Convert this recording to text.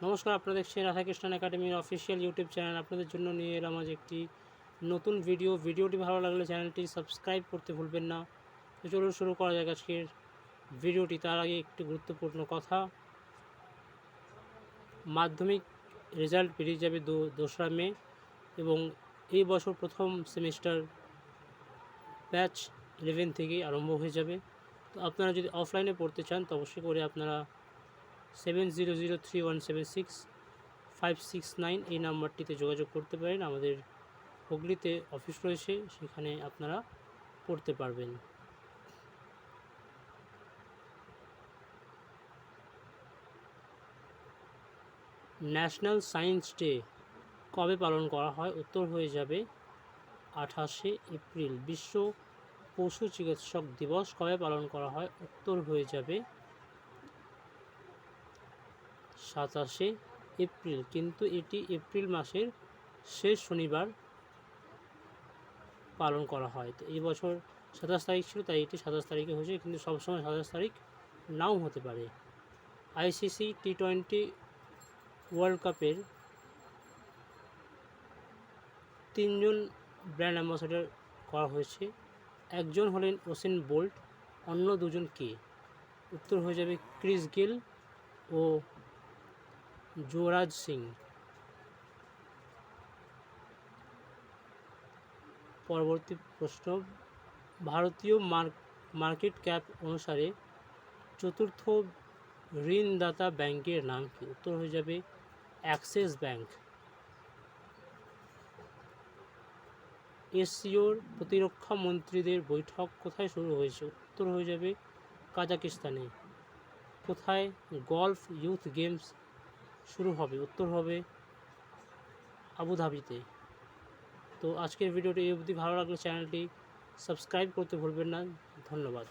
নমস্কার, আপনারা দেখছেন রাধাকৃষ্ণন একাডেমির অফিসিয়াল ইউটিউব চ্যানেল। আপনাদের জন্য নিয়ে এলাম আজ একটি নতুন ভিডিওটি ভালো লাগলে চ্যানেলটি সাবস্ক্রাইব করতে ভুলবেন না। তো চলুন শুরু করা যাক আজকের ভিডিওটি। তার আগে একটি গুরুত্বপূর্ণ কথা, মাধ্যমিক রেজাল্ট বেরিয়ে যাবে 2রা মে এবং এই বছর প্রথম সেমিস্টার ব্যাচ 11 থেকেই আরম্ভ হয়ে যাবে। তো আপনারা যদি অফলাইনে পড়তে চান তো অবশ্যই করে আপনারা 7003176569 এই নাম্বারটিতে যোগাযোগ করতে পারেন। আমাদের হুগলিতে অফিস রয়েছে, সেখানে আপনারা পড়তে পারবেন। ন্যাশনাল সায়েন্স ডে কবে পালন করা হয়? উত্তর হয়ে যাবে 28শে এপ্রিল। বিশ্ব পশু চিকিৎসক দিবস কবে পালন করা হয়? উত্তর হয়ে যাবে 27শে এপ্রিল, কিন্তু এটি এপ্রিল মাসের শেষ শনিবার পালন করা হয়। তো এই বছর 27 তারিখ ছিল, তাই এটি 27 তারিখে হয়েছে, কিন্তু সবসময় 27 তারিখ নাও হতে পারে। আইসিসি টি20 ওয়ার্ল্ড কাপের 3জন ব্র্যান্ড অ্যাম্বাসাডার করা হয়েছে। একজন হলেন উসেন বোল্ট, অন্য দুজন কে? উত্তর হয়ে যাবে ক্রিস গেল ও যুবরাজ সিং। পরবর্তী প্রশ্ন, ভারতীয় মার্কেট ক্যাপ অনুসারে চতুর্থ ঋণদাতা ব্যাংকের নাম কি? উত্তর হয়ে যাবে অ্যাক্সিস ব্যাংক। এশীয়র প্রতিরক্ষা মন্ত্রীদের বৈঠক কোথায় শুরু হয়েছে? উত্তর হয়ে যাবে কাজাকিস্তানে। কোথায় গলফ ইউথ গেমস শুরু হবে? উত্তর হবে আবুধাবিতে। তো আজকের ভিডিওটি এই অবধি। ভালো লাগলে চ্যানেলটি সাবস্ক্রাইব করতে ভুলবেন না। ধন্যবাদ।